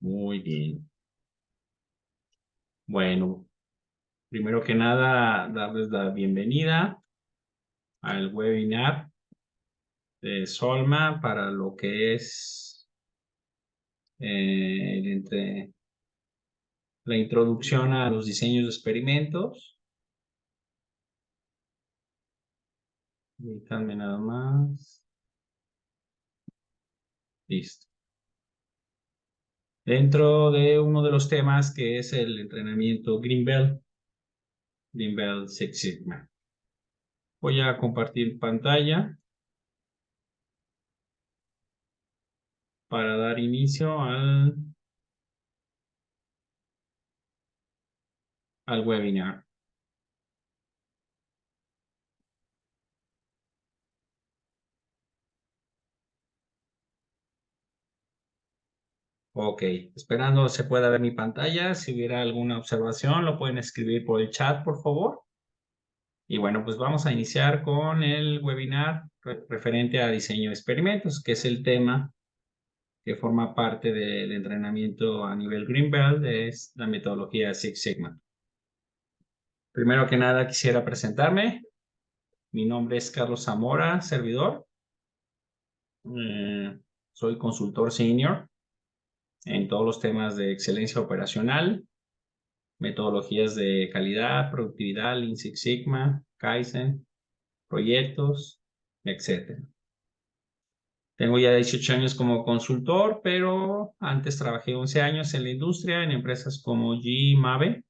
Muy bien. Bueno, primero que nada, darles la bienvenida al webinar de Solma para lo que es la introducción a los diseños de experimentos. Déjame nada más. Listo. Dentro de uno de los temas que es el entrenamiento Greenbelt Six Sigma. Voy a compartir pantalla para dar inicio al webinar. Ok, esperando se pueda ver mi pantalla. Si hubiera alguna observación, lo pueden escribir por el chat, por favor. Y bueno, pues vamos a iniciar con el webinar referente a diseño de experimentos, que es el tema que forma parte del entrenamiento a nivel Green Belt, es la metodología Six Sigma. Primero que nada, quisiera presentarme. Mi nombre es Carlos Zamora, servidor. Soy consultor senior en todos los temas de excelencia operacional, metodologías de calidad, productividad, Lean Six Sigma, Kaizen, proyectos, etc. Tengo ya 18 años como consultor, pero antes trabajé 11 años en la industria, en empresas como GE Mave,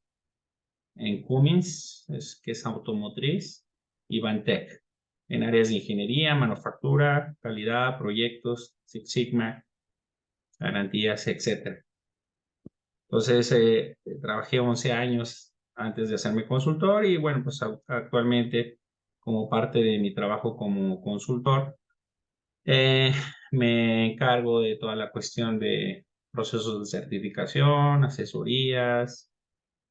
en Cummins, que es automotriz, y Vantec, en áreas de ingeniería, manufactura, calidad, proyectos, Six Sigma, garantías, etc. Entonces, trabajé 11 años antes de hacerme consultor y bueno, pues actualmente como parte de mi trabajo como consultor, eh, me encargo de toda la cuestión de procesos de certificación, asesorías,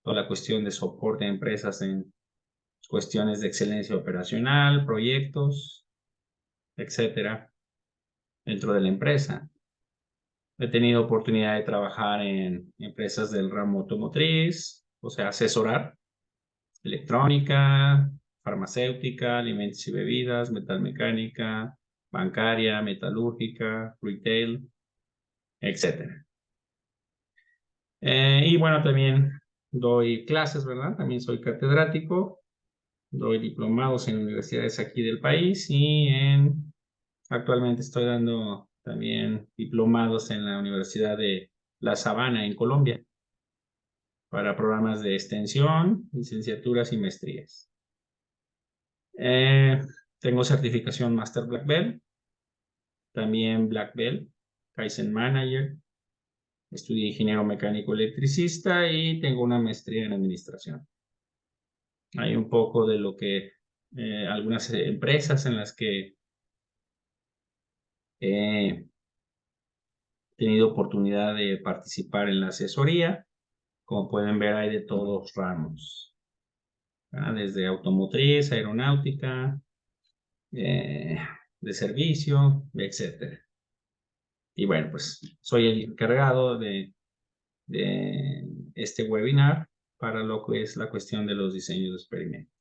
toda la cuestión de soporte a empresas en cuestiones de excelencia operacional, proyectos, etcétera, dentro de la empresa. He tenido oportunidad de trabajar en empresas del ramo automotriz, o sea, asesorar, electrónica, farmacéutica, alimentos y bebidas, metalmecánica, bancaria, metalúrgica, retail, etcétera. Y bueno, también doy clases, ¿verdad? También soy catedrático, doy diplomados en universidades aquí del país y actualmente estoy dando también diplomados en la Universidad de La Sabana, en Colombia, para programas de extensión, licenciaturas y maestrías. Tengo certificación Master Black Belt, también Black Belt, Kaizen Manager, estudié ingeniero mecánico electricista y tengo una maestría en administración. Hay un poco de lo que algunas empresas en las que he tenido oportunidad de participar en la asesoría. Como pueden ver, hay de todos ramos, ¿verdad? Desde automotriz, aeronáutica, de servicio, etc. Y bueno, pues soy el encargado de este webinar para lo que es la cuestión de los diseños de experimentos.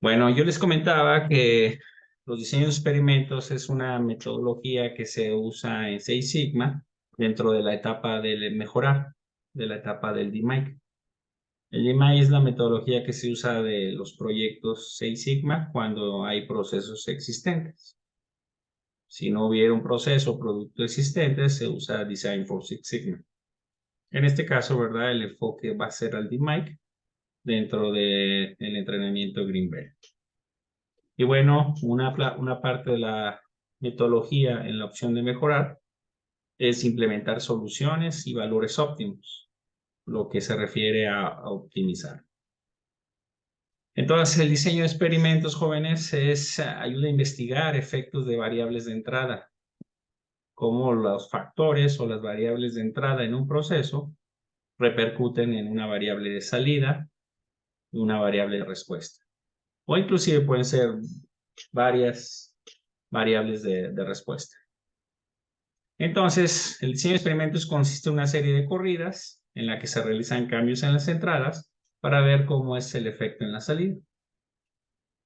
Bueno, yo les comentaba que los diseños de experimentos es una metodología que se usa en Six Sigma dentro de la etapa del mejorar, de la etapa del DMAIC. El DMAIC es la metodología que se usa de los proyectos Six Sigma cuando hay procesos existentes. Si no hubiera un proceso o producto existente, se usa Design for Six Sigma. En este caso, ¿verdad? El enfoque va a ser al DMAIC dentro del entrenamiento Green Belt. Y bueno, una parte de la metodología en la opción de mejorar es implementar soluciones y valores óptimos, lo que se refiere a optimizar. Entonces, el diseño de experimentos, jóvenes, ayuda a investigar efectos de variables de entrada, cómo los factores o las variables de entrada en un proceso repercuten en una variable de salida y una variable de respuesta. O inclusive pueden ser varias variables de respuesta. Entonces, el diseño de experimentos consiste en una serie de corridas en la que se realizan cambios en las entradas para ver cómo es el efecto en la salida.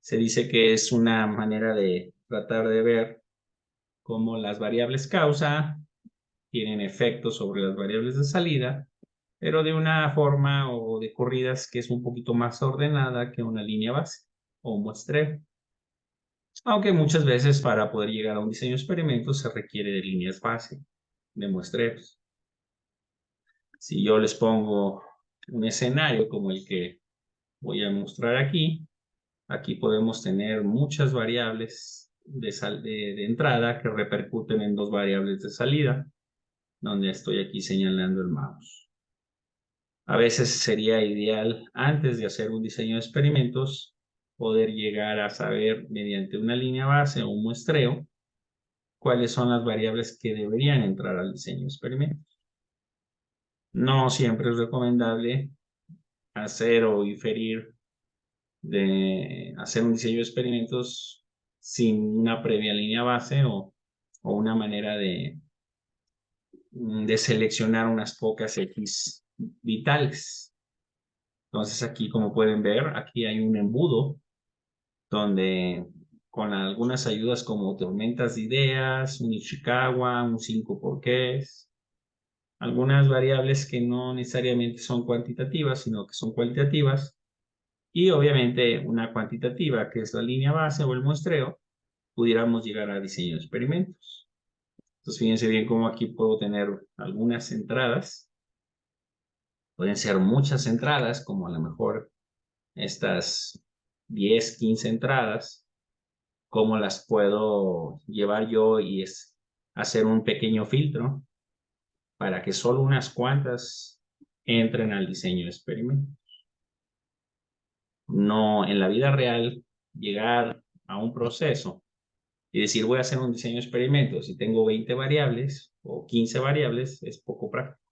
Se dice que es una manera de tratar de ver cómo las variables causa tienen efectos sobre las variables de salida, pero de una forma o de corridas que es un poquito más ordenada que una línea base o un muestreo. Aunque muchas veces para poder llegar a un diseño de experimentos se requiere de líneas base, de muestreos. Si yo les pongo un escenario como el que voy a mostrar aquí, aquí podemos tener muchas variables de entrada que repercuten en dos variables de salida, donde estoy aquí señalando el mouse. A veces sería ideal, antes de hacer un diseño de experimentos, poder llegar a saber mediante una línea base o un muestreo cuáles son las variables que deberían entrar al diseño de experimentos. No siempre es recomendable hacer o inferir de hacer un diseño de experimentos sin una previa línea base o una manera de seleccionar unas pocas X vitales. Entonces aquí, como pueden ver, aquí hay un embudo donde con algunas ayudas como tormentas de ideas, un Ishikawa, un 5 porqués, algunas variables que no necesariamente son cuantitativas, sino que son cualitativas, y obviamente una cuantitativa, que es la línea base o el muestreo, pudiéramos llegar a diseño de experimentos. Entonces, fíjense bien cómo aquí puedo tener algunas entradas. Pueden ser muchas entradas, como a lo mejor estas 10, 15 entradas. Cómo las puedo llevar yo y es hacer un pequeño filtro para que solo unas cuantas entren al diseño de experimento. No en la vida real llegar a un proceso y decir voy a hacer un diseño de experimento si tengo 20 variables o 15 variables es poco práctico.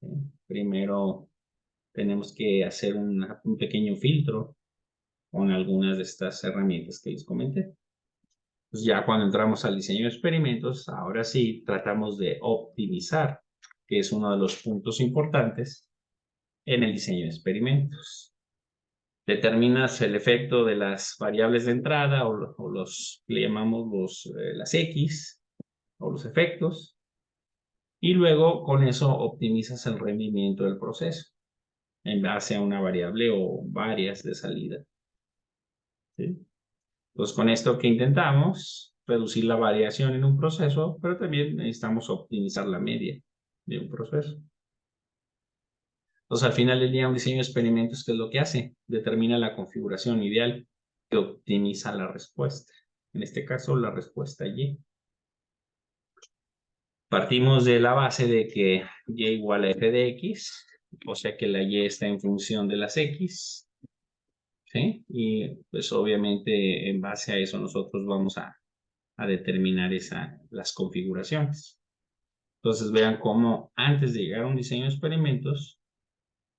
¿Sí? Primero tenemos que hacer un pequeño filtro con algunas de estas herramientas que les comenté. Pues ya cuando entramos al diseño de experimentos, ahora sí tratamos de optimizar, que es uno de los puntos importantes en el diseño de experimentos. Determinas el efecto de las variables de entrada o los le llamamos las X o los efectos, y luego con eso optimizas el rendimiento del proceso en base a una variable o varias de salida. ¿Sí? Entonces, con esto que intentamos, reducir la variación en un proceso, pero también necesitamos optimizar la media de un proceso. Entonces, al final del día, un diseño de experimentos, ¿qué es lo que hace? Determina la configuración ideal que optimiza la respuesta. En este caso, la respuesta Y. Partimos de la base de que Y igual a f de X, o sea que la Y está en función de las X. ¿Sí? Y pues obviamente en base a eso nosotros vamos a determinar las configuraciones. Entonces vean cómo antes de llegar a un diseño de experimentos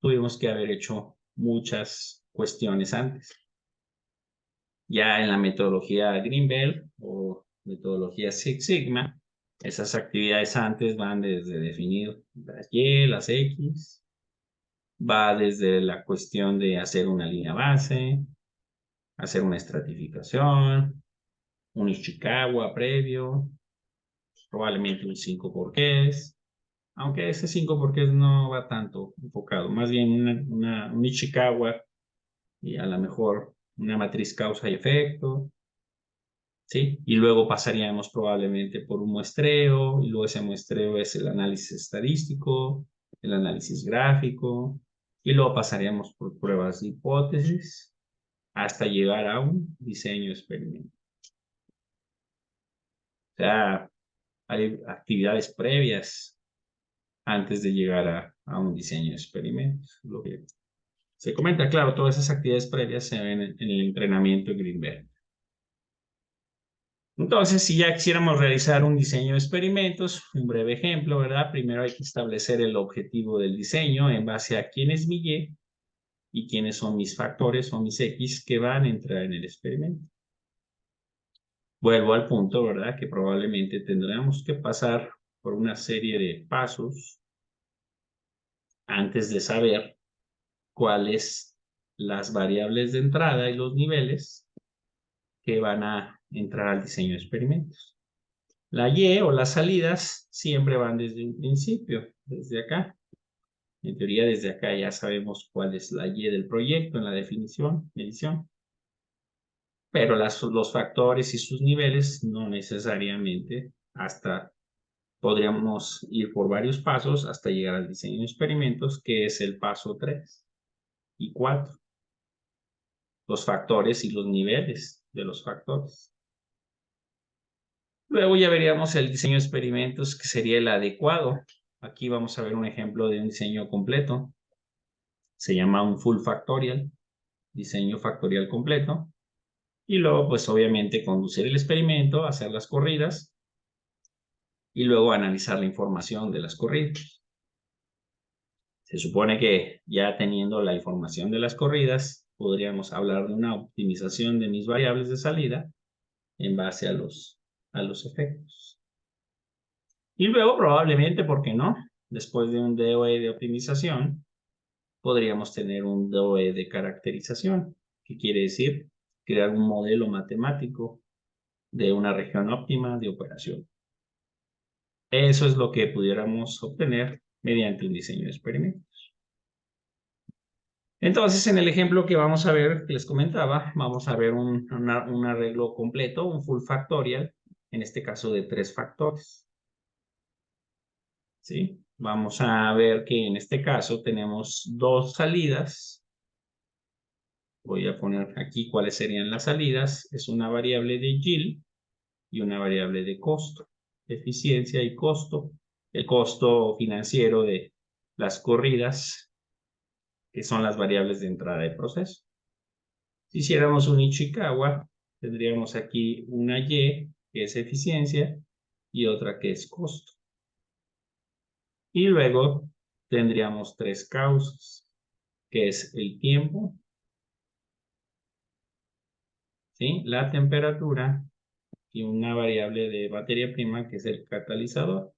tuvimos que haber hecho muchas cuestiones antes. Ya en la metodología Greenbelt o metodología Six Sigma, esas actividades antes van desde definir las Y, las X, va desde la cuestión de hacer una línea base, hacer una estratificación, un Ishikawa previo, probablemente un 5 porqués, aunque ese 5 porqués no va tanto enfocado, más bien un Ishikawa y a lo mejor una matriz causa y efecto, ¿sí? Y luego pasaríamos probablemente por un muestreo, y luego ese muestreo es el análisis estadístico, el análisis gráfico, y luego pasaríamos por pruebas de hipótesis hasta llegar a un diseño de experimento. O sea, hay actividades previas antes de llegar a un diseño de experimentos. Lo que se comenta, claro, todas esas actividades previas se ven en el entrenamiento de Greenbelt. Entonces, si ya quisiéramos realizar un diseño de experimentos, un breve ejemplo, ¿verdad? Primero hay que establecer el objetivo del diseño en base a quién es mi Y y quiénes son mis factores o mis X que van a entrar en el experimento. Vuelvo al punto, ¿verdad? Que probablemente tendremos que pasar por una serie de pasos antes de saber cuáles las variables de entrada y los niveles que van a entrar al diseño de experimentos. La Y o las salidas siempre van desde un principio, desde acá. En teoría, desde acá ya sabemos cuál es la Y del proyecto en la definición, medición. Pero los factores y sus niveles no necesariamente. Hasta podríamos ir por varios pasos hasta llegar al diseño de experimentos, que es el paso 3 y 4. Los factores y los niveles de los factores. Luego ya veríamos el diseño de experimentos, que sería el adecuado. Aquí vamos a ver un ejemplo de un diseño completo. Se llama un full factorial, diseño factorial completo. Y luego, pues obviamente, conducir el experimento, hacer las corridas y luego analizar la información de las corridas. Se supone que ya teniendo la información de las corridas, podríamos hablar de una optimización de mis variables de salida en base a los efectos. Y luego, probablemente, ¿por qué no? Después de un DOE de optimización, podríamos tener un DOE de caracterización, que quiere decir crear un modelo matemático de una región óptima de operación. Eso es lo que pudiéramos obtener mediante un diseño de experimentos. Entonces, en el ejemplo que vamos a ver, que les comentaba, vamos a ver un arreglo completo, un full factorial, en este caso de 3 factores. ¿Sí? Vamos a ver que en este caso tenemos 2 salidas. Voy a poner aquí cuáles serían las salidas. Es una variable de yield y una variable de costo, eficiencia y costo. El costo financiero de las corridas, que son las variables de entrada de proceso. Si hiciéramos un Ichikawa, tendríamos aquí una Y, que es eficiencia, y otra que es costo. Y luego tendríamos 3 causas, que es el tiempo, ¿sí? La temperatura y una variable de materia prima, que es el catalizador.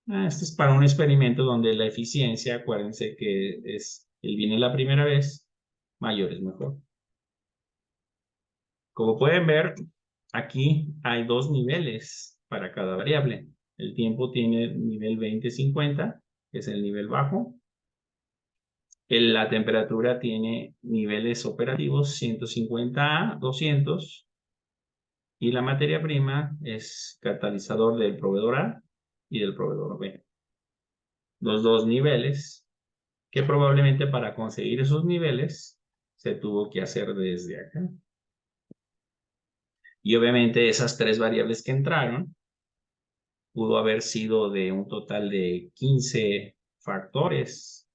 Este es para un experimento donde la eficiencia, acuérdense que es el viene la primera vez, mayor es mejor. Como pueden ver, aquí hay 2 niveles para cada variable. El tiempo tiene nivel 20-50, que es el nivel bajo. La temperatura tiene niveles operativos 150 a 200. Y la materia prima es catalizador del proveedor A y del proveedor B. Los 2 niveles, que probablemente para conseguir esos niveles se tuvo que hacer desde acá. Y obviamente esas 3 variables que entraron pudo haber sido de un total de 15 factores,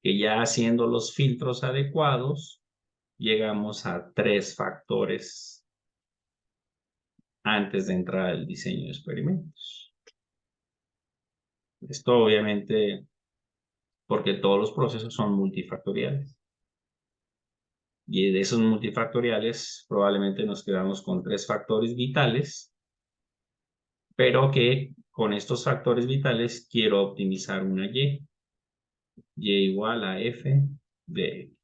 que ya haciendo los filtros adecuados, llegamos a 3 factores antes de entrar al diseño de experimentos. Esto obviamente porque todos los procesos son multifactoriales. Y de esos multifactoriales probablemente nos quedamos con 3 factores vitales, pero que con estos factores vitales quiero optimizar una Y. Y igual a F de X.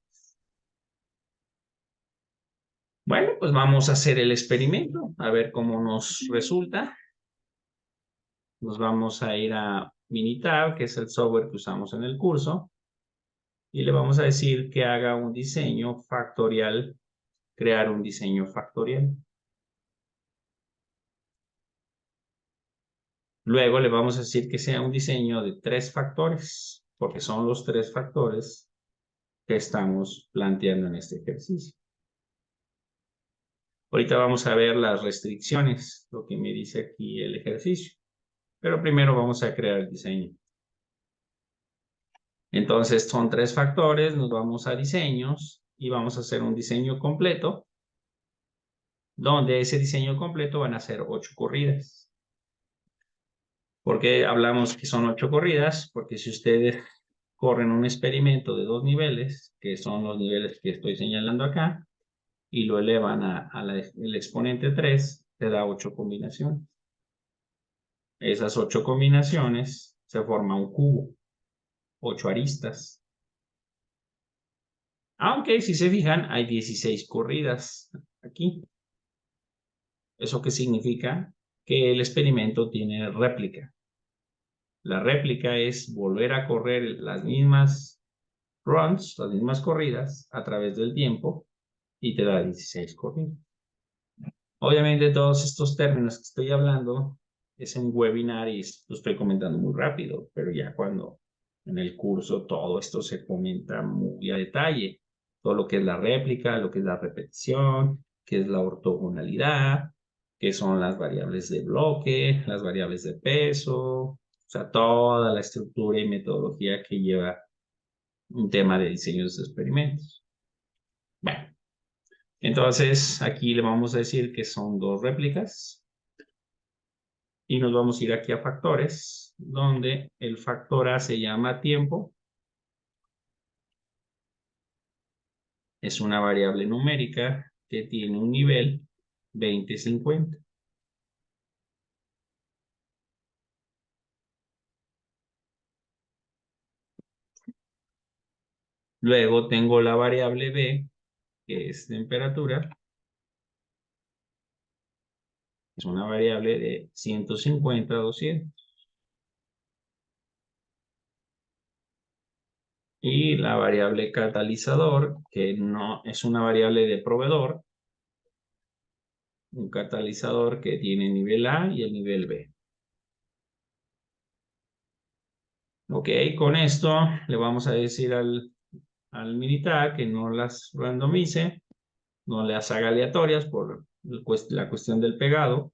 Bueno, pues vamos a hacer el experimento, a ver cómo nos resulta. Nos vamos a ir a Minitab, que es el software que usamos en el curso, y le vamos a decir que haga un diseño factorial, crear un diseño factorial. Luego le vamos a decir que sea un diseño de 3 factores, porque son los 3 factores que estamos planteando en este ejercicio. Ahorita vamos a ver las restricciones, lo que me dice aquí el ejercicio. Pero primero vamos a crear el diseño. Entonces son 3 factores, nos vamos a diseños y vamos a hacer un diseño completo, donde ese diseño completo van a ser 8 corridas. ¿Por qué hablamos que son 8 corridas? Porque si ustedes corren un experimento de 2 niveles, que son los niveles que estoy señalando acá, y lo elevan al exponente 3, te da 8 combinaciones. Esas 8 combinaciones se forma un cubo, 8 aristas. Aunque si se fijan, hay 16 corridas aquí. ¿Eso qué significa? Que el experimento tiene réplica. La réplica es volver a correr las mismas runs, las mismas corridas a través del tiempo y te da 16 corridas. Obviamente todos estos términos que estoy hablando es en webinar y lo estoy comentando muy rápido, pero ya cuando en el curso todo esto se comenta muy a detalle. Todo lo que es la réplica, lo que es la repetición, qué es la ortogonalidad, qué son las variables de bloque, las variables de peso, o sea, toda la estructura y metodología que lleva un tema de diseño de experimentos. Bueno, entonces aquí le vamos a decir que son 2 réplicas. Y nos vamos a ir aquí a factores, donde el factor A se llama tiempo. Es una variable numérica que tiene un nivel 20-50. Luego tengo la variable B, que es temperatura. Es una variable de 150-200. Y la variable catalizador, que no es una variable de proveedor, un catalizador que tiene nivel A y el nivel B. Ok, con esto le vamos a decir al Minitab que no las randomice, no las haga aleatorias por la cuestión del pegado,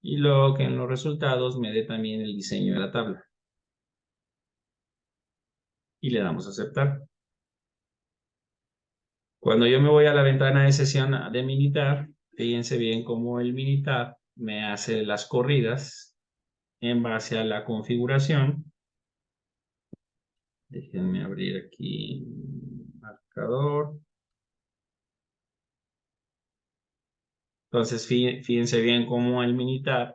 y luego que en los resultados me dé también el diseño de la tabla. Y le damos a aceptar. Cuando yo me voy a la ventana de sesión de Minitab, fíjense bien cómo el Minitab me hace las corridas en base a la configuración. Déjenme abrir aquí marcador. Entonces, fíjense bien cómo el Minitab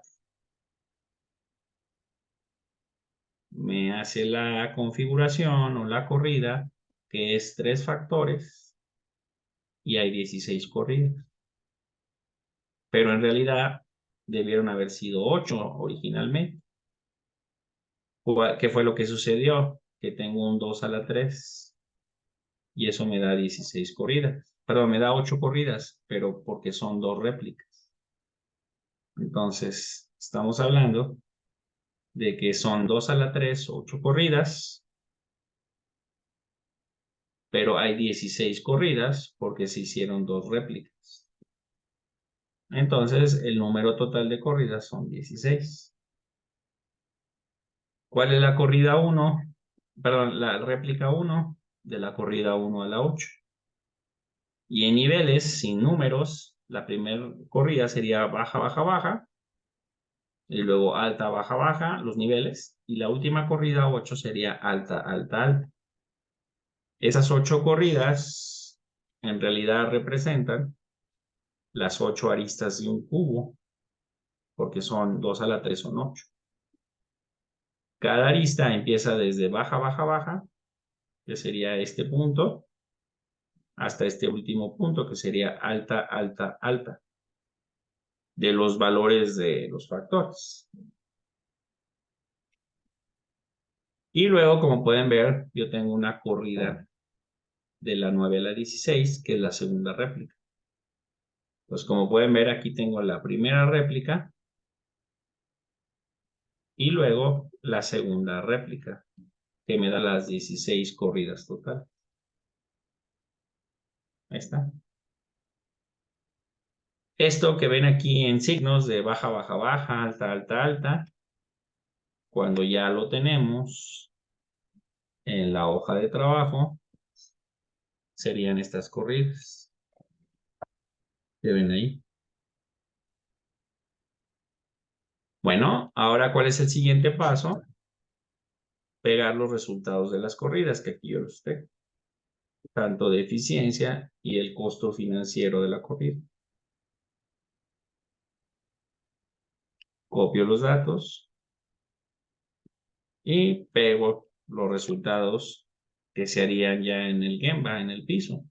me hace la configuración o la corrida, que es 3 factores, y hay 16 corridas. Pero en realidad debieron haber sido 8 originalmente. ¿Qué fue lo que sucedió? Que tengo un 2 a la 3 y eso me da 16 corridas. Perdón, me da 8 corridas, pero porque son 2 réplicas. Entonces, estamos hablando de que son 2 a la 3, 8 corridas, pero hay 16 corridas porque se hicieron 2 réplicas. Entonces, el número total de corridas son 16. ¿Cuál es la corrida 1? Perdón, la réplica 1 de la corrida 1 a la 8. Y en niveles sin números, la primera corrida sería baja, baja, baja, y luego alta, baja, baja, los niveles, y la última corrida 8 sería alta, alta, alta. Esas 8 corridas en realidad representan las 8 aristas de un cubo, porque son 2 a la 3 son 8. Cada arista empieza desde baja, baja, baja, que sería este punto, hasta este último punto, que sería alta, alta, alta, de los valores de los factores. Y luego, como pueden ver, yo tengo una corrida de la 9 a la 16, que es la segunda réplica. Pues como pueden ver, aquí tengo la primera réplica y luego la segunda réplica, que me da las 16 corridas total. Ahí está. Esto que ven aquí en signos de baja, baja, baja, alta, alta, alta, cuando ya lo tenemos en la hoja de trabajo, serían estas corridas que ven ahí. Bueno, ahora, ¿cuál es el siguiente paso? Pegar los resultados de las corridas, que aquí yo los tengo, tanto de eficiencia y el costo financiero de la corrida. copio los datos y pego los resultados que se harían ya en el Gemba, en el piso.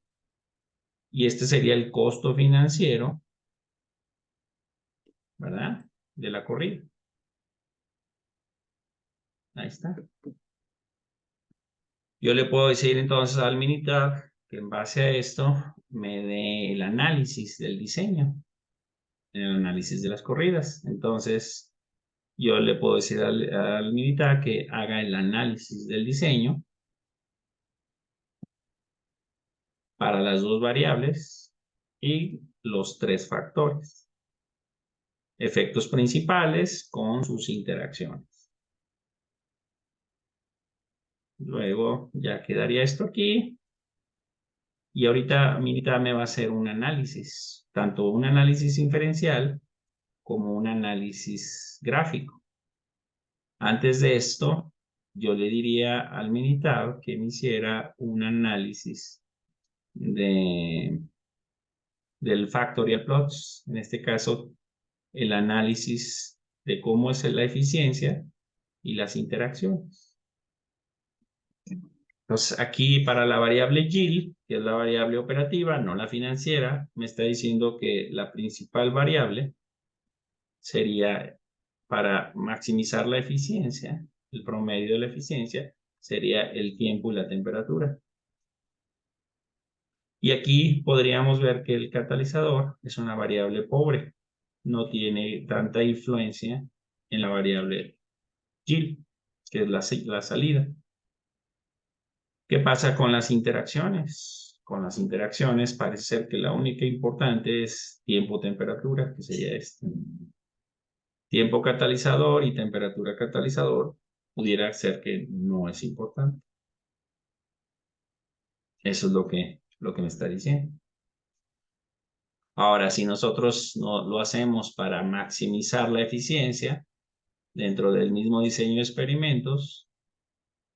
Y este sería el costo financiero, ¿verdad? De la corrida. Ahí está. Yo le puedo decir entonces al Minitab que en base a esto me dé el análisis del diseño, el análisis de las corridas. Entonces, yo le puedo decir al Minitab que haga el análisis del diseño para las dos variables y los tres factores. Efectos principales con sus interacciones. Luego ya quedaría esto aquí. Y ahorita Minitab me va a hacer un análisis, tanto un análisis inferencial como un análisis gráfico. Antes de esto, yo le diría al Minitab que me hiciera un análisis del factorial plots. En este caso, el análisis de cómo es la eficiencia y las interacciones. Entonces, aquí para la variable yield, que es la variable operativa, no la financiera, me está diciendo que la principal variable sería, para maximizar la eficiencia, el promedio de la eficiencia, sería el tiempo y la temperatura. Y aquí podríamos ver que el catalizador es una variable pobre, no tiene tanta influencia en la variable yield, que es la salida. ¿Qué pasa con las interacciones? Con las interacciones parece ser que la única importante es tiempo-temperatura, que sería este. Tiempo catalizador y temperatura catalizador pudiera ser que no es importante. Eso es lo que me está diciendo. Ahora, si nosotros no, lo hacemos para maximizar la eficiencia dentro del mismo diseño de experimentos,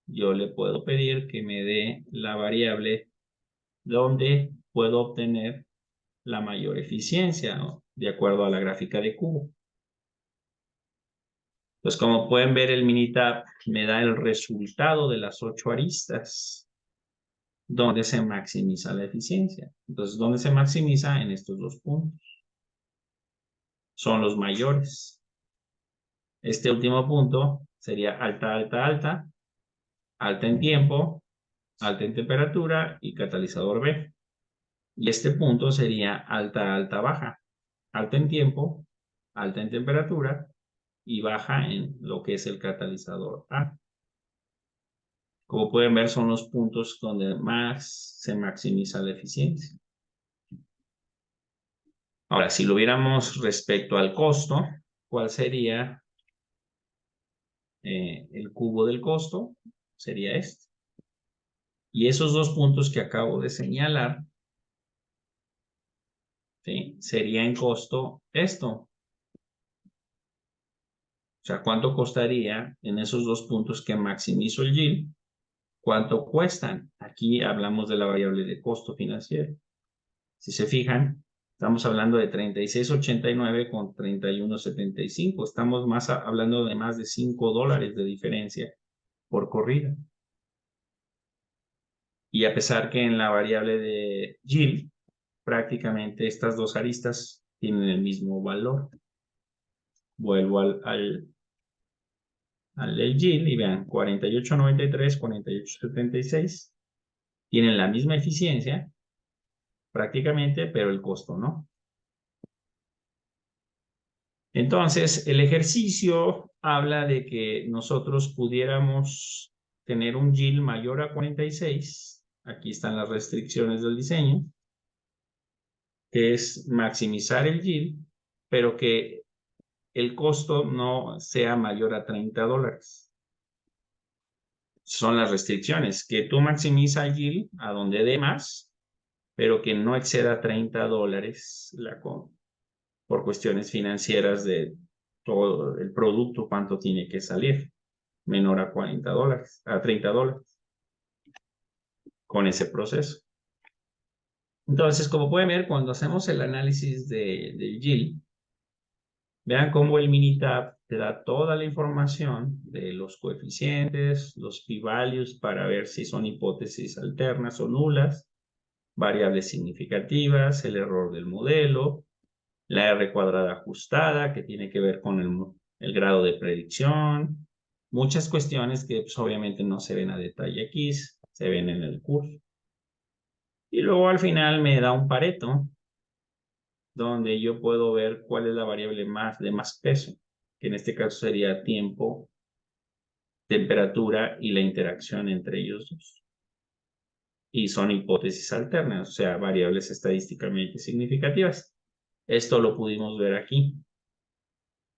yo le puedo pedir que me dé la variable donde puedo obtener la mayor eficiencia, ¿no? De acuerdo a la gráfica de cubo. Pues como pueden ver, el Minitab me da el resultado de las 8 aristas donde se maximiza la eficiencia. Entonces, ¿dónde se maximiza? En estos dos puntos. Son los mayores. Este último punto sería alta, alta, alta, alta en tiempo, alta en temperatura y catalizador B. Y este punto sería alta, alta, baja. Alta en tiempo, alta en temperatura y baja en lo que es el catalizador A. Como pueden ver, son los puntos donde más se maximiza la eficiencia. Ahora, si lo viéramos respecto al costo, ¿cuál sería el cubo del costo? Sería este. Y esos dos puntos que acabo de señalar, ¿sí? Sería en costo esto. O sea, ¿cuánto costaría en esos dos puntos que maximizo el yield? ¿Cuánto cuestan? Aquí hablamos de la variable de costo financiero. Si se fijan, estamos hablando de 36.89 con 31.75. Estamos hablando de más de $5 de diferencia por corrida. Y a pesar que en la variable de yield, prácticamente estas dos aristas tienen el mismo valor. Vuelvo al yield y vean, 48.93, 48.76. Tienen la misma eficiencia, prácticamente, pero el costo no. Entonces, el ejercicio habla de que nosotros pudiéramos tener un yield mayor a 46. Aquí están las restricciones del diseño, que es maximizar el yield, pero que el costo no sea mayor a $30. Son las restricciones, que tú maximiza el yield a donde dé más, pero que no exceda $30 por cuestiones financieras de todo el producto, cuánto tiene que salir, menor a $40, a $30, con ese proceso. Entonces, como pueden ver, cuando hacemos el análisis del yield, vean cómo el Minitab te da toda la información de los coeficientes, los p-values para ver si son hipótesis alternas o nulas, variables significativas, el error del modelo, la R cuadrada ajustada, que tiene que ver con el grado de predicción, muchas cuestiones que pues, obviamente no se ven a detalle aquí, se ven en el curso. Y luego al final me da un Pareto, donde yo puedo ver cuál es la variable de más peso, que en este caso sería tiempo, temperatura y la interacción entre ellos dos. Y son hipótesis alternas, o sea, variables estadísticamente significativas. Esto lo pudimos ver aquí,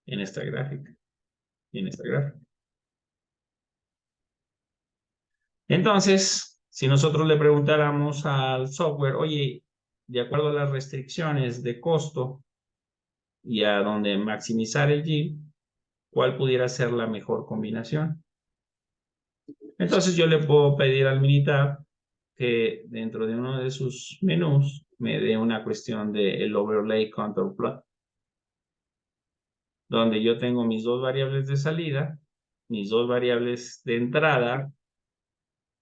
en esta gráfica. En esta gráfica. Entonces, si nosotros le preguntáramos al software, oye, de acuerdo a las restricciones de costo y a donde maximizar el yield, ¿cuál pudiera ser la mejor combinación? Entonces yo le puedo pedir al Minitab que dentro de uno de sus menús me dé una cuestión de el overlay contour plot, donde yo tengo mis dos variables de salida, mis dos variables de entrada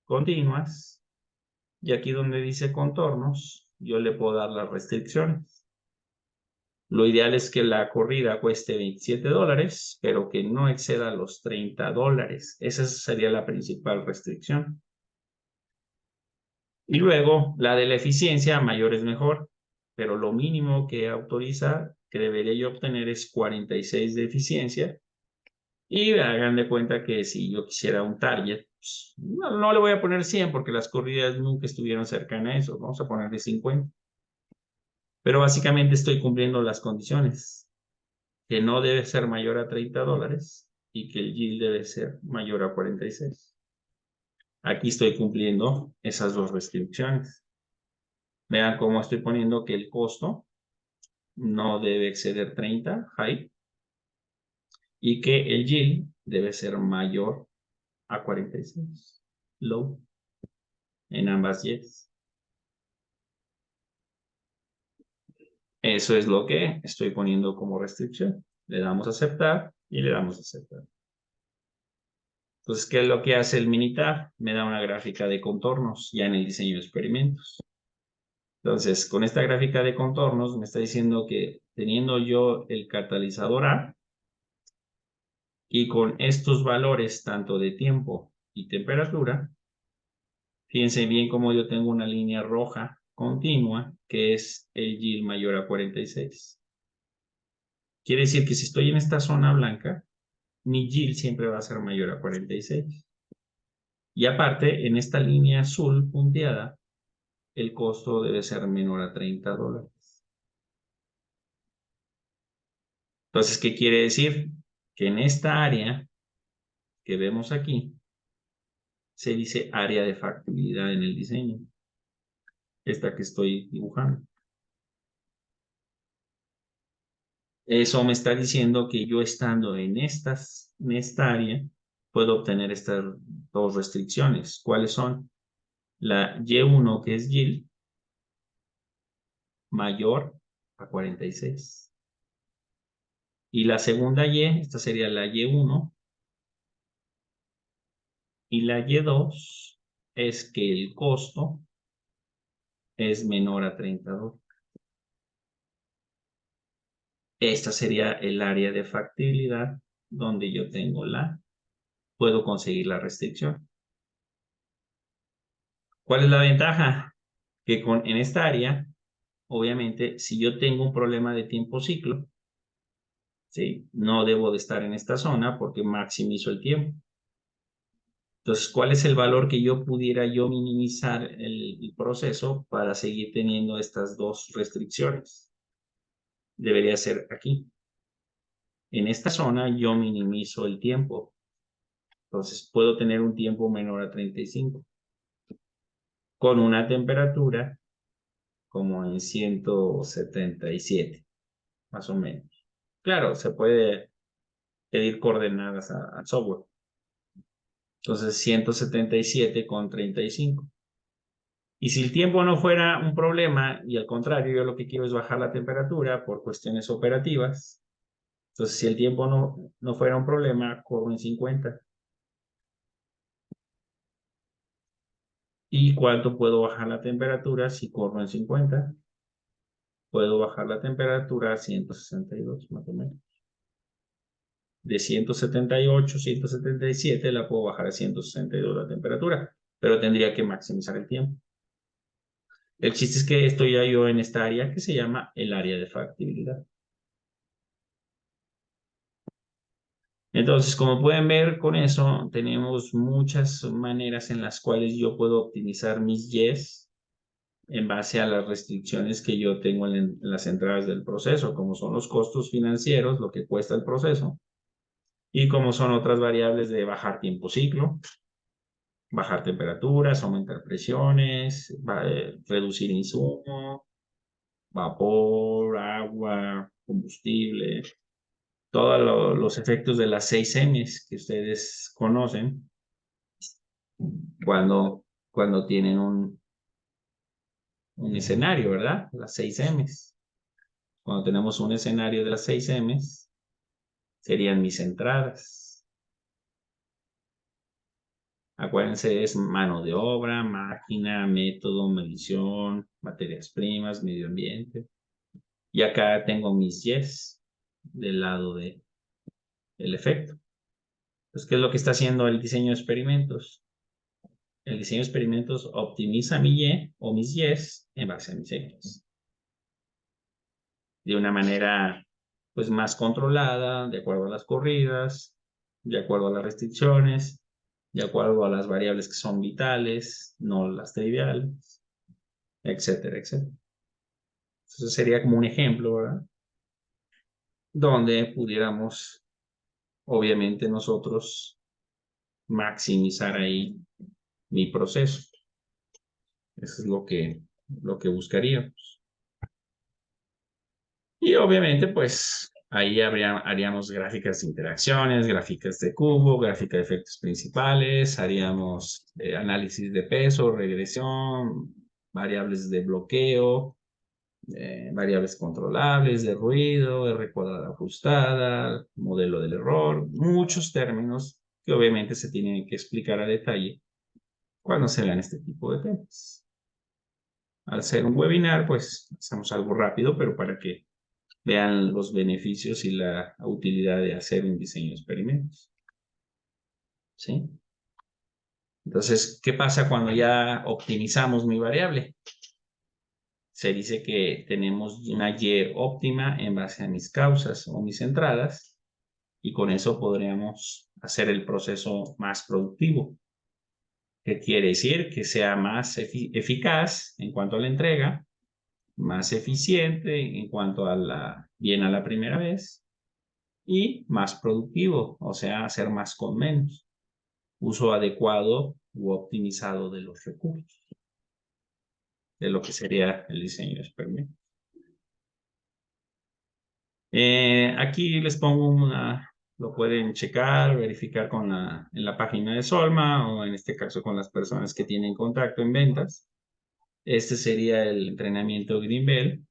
continuas, y aquí donde dice contornos, yo le puedo dar las restricciones. Lo ideal es que la corrida cueste $27, pero que no exceda los $30. Esa sería la principal restricción. Y luego, la de la eficiencia, mayor es mejor, pero lo mínimo que autoriza, que debería yo obtener es 46 de eficiencia. Y hagan de cuenta que si yo quisiera un target, pues, no le voy a poner 100 porque las corridas nunca estuvieron cercanas a eso. Vamos a ponerle 50. Pero básicamente estoy cumpliendo las condiciones, que no debe ser mayor a $30 y que el yield debe ser mayor a 46. Aquí estoy cumpliendo esas dos restricciones. Vean cómo estoy poniendo que el costo no debe exceder 30, high, y que el yield debe ser mayor a 46, low, en ambas yes. Eso es lo que estoy poniendo como restricción. Le damos a aceptar y le damos a aceptar. Entonces, ¿qué es lo que hace el Minitab? Me da una gráfica de contornos ya en el diseño de experimentos. Entonces, con esta gráfica de contornos me está diciendo que teniendo yo el catalizador A y con estos valores tanto de tiempo y temperatura, fíjense bien cómo yo tengo una línea roja continua que es el yield mayor a 46. Quiere decir que si estoy en esta zona blanca, mi yield siempre va a ser mayor a 46. Y aparte, en esta línea azul punteada, el costo debe ser menor a $30. Entonces, ¿qué quiere decir? Que en esta área que vemos aquí, se dice área de factibilidad en el diseño. Esta que estoy dibujando. Eso me está diciendo que yo estando en esta área, puedo obtener estas dos restricciones. ¿Cuáles son? La Y1, que es yield, mayor a 46. Y la segunda Y, esta sería la Y1, y la Y2 es que el costo es menor a $30. Esta sería el área de factibilidad donde yo tengo puedo conseguir la restricción. ¿Cuál es la ventaja? Que en esta área, obviamente, si yo tengo un problema de tiempo ciclo, ¿sí? No debo de estar en esta zona porque maximizo el tiempo. Entonces, ¿cuál es el valor que yo pudiera minimizar el proceso para seguir teniendo estas dos restricciones? Debería ser aquí. En esta zona yo minimizo el tiempo. Entonces, puedo tener un tiempo menor a 35. Con una temperatura como en 177, más o menos. Claro, se puede pedir coordenadas al software. Entonces, 177 con 35. Y si el tiempo no fuera un problema, y al contrario, yo lo que quiero es bajar la temperatura por cuestiones operativas, Entonces, si el tiempo no fuera un problema, corro en 50. ¿Y cuánto puedo bajar la temperatura si corro en 50? Puedo bajar la temperatura a 162, más o menos. De 178, 177 la puedo bajar a 162 la temperatura, pero tendría que maximizar el tiempo. El chiste es que estoy ya yo en esta área que se llama el área de factibilidad. Entonces, como pueden ver, con eso tenemos muchas maneras en las cuales yo puedo optimizar mis yes en base a las restricciones que yo tengo en las entradas del proceso, como son los costos financieros, lo que cuesta el proceso, y como son otras variables de bajar tiempo ciclo, bajar temperaturas, aumentar presiones, reducir insumo, vapor, agua, combustible, todos los efectos de las 6 M's que ustedes conocen cuando tienen un escenario, ¿verdad? Las 6 M's. Cuando tenemos un escenario de las 6 M's, serían mis entradas. Acuérdense, es mano de obra, máquina, método, medición, materias primas, medio ambiente. Y acá tengo mis yes del lado del efecto. Pues, ¿qué es lo que está haciendo el diseño de experimentos? El diseño de experimentos optimiza mi y o mis yes en base a mis x. De una manera pues más controlada, de acuerdo a las corridas, de acuerdo a las restricciones, de acuerdo a las variables que son vitales, no las triviales, etcétera, etcétera. Entonces sería como un ejemplo, ¿verdad? Donde pudiéramos, obviamente, nosotros maximizar ahí mi proceso. Eso es lo que buscaríamos. Y obviamente, pues ahí haríamos gráficas de interacciones, gráficas de cubo, gráfica de efectos principales, haríamos análisis de peso, regresión, variables de bloqueo, variables controlables, de ruido, R cuadrada ajustada, modelo del error, muchos términos que obviamente se tienen que explicar a detalle cuando se vean este tipo de temas. Al ser un webinar, pues hacemos algo rápido, pero para que vean los beneficios y la utilidad de hacer un diseño de experimentos. ¿Sí? Entonces, ¿qué pasa cuando ya optimizamos mi variable? Se dice que tenemos una y óptima en base a mis causas o mis entradas y con eso podríamos hacer el proceso más productivo. ¿Qué quiere decir? Que sea más eficaz en cuanto a la entrega, más eficiente en cuanto a bien a la primera vez y más productivo, o sea, hacer más con menos. Uso adecuado u optimizado de los recursos, de lo que sería el diseño de experimentos. Aquí les pongo lo pueden checar, verificar en la página de Solma o en este caso con las personas que tienen contacto en ventas. Este sería el entrenamiento Greenbelt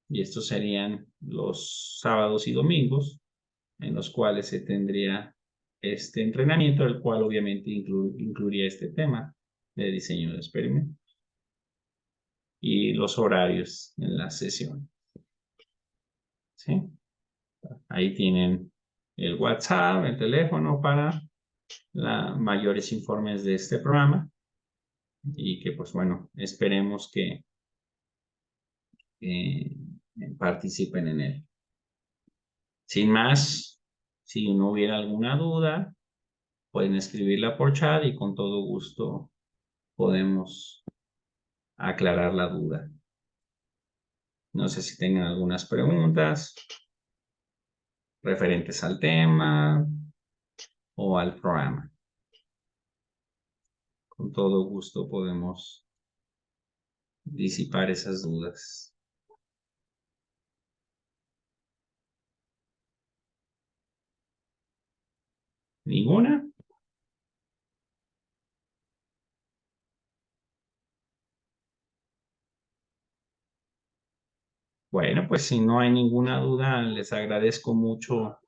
y estos serían los sábados y domingos en los cuales se tendría este entrenamiento, el cual obviamente incluiría este tema de diseño de experimentos y los horarios en la sesión. ¿Sí? Ahí tienen el WhatsApp, el teléfono para mayores informes de este programa y que pues bueno, esperemos que participen en él. Sin más, si no hubiera alguna duda, pueden escribirla por chat y con todo gusto podemos aclarar la duda. No sé si tengan algunas preguntas referentes al tema o al programa. Con todo gusto podemos disipar esas dudas. ¿Ninguna? Bueno, pues si no hay ninguna duda, les agradezco mucho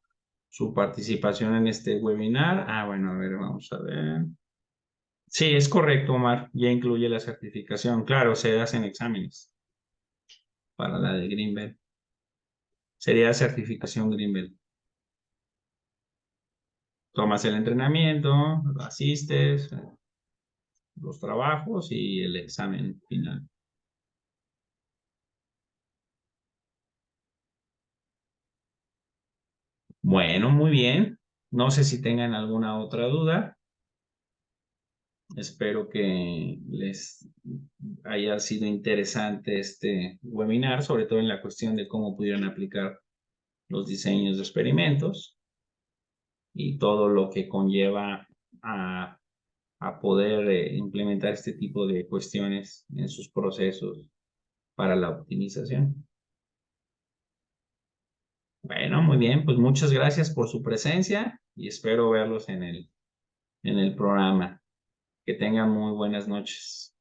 su participación en este webinar. Bueno, a ver, vamos a ver. Sí, es correcto, Omar. Ya incluye la certificación. Claro, se hacen exámenes para la de Greenbelt. Sería certificación Greenbelt. Tomas el entrenamiento, asistes, los trabajos y el examen final. Bueno, muy bien. No sé si tengan alguna otra duda. Espero que les haya sido interesante este webinar, sobre todo en la cuestión de cómo pudieran aplicar los diseños de experimentos y todo lo que conlleva a, a poder implementar este tipo de cuestiones en sus procesos para la optimización. Bueno, muy bien, pues muchas gracias por su presencia y espero verlos en el programa. Que tengan muy buenas noches.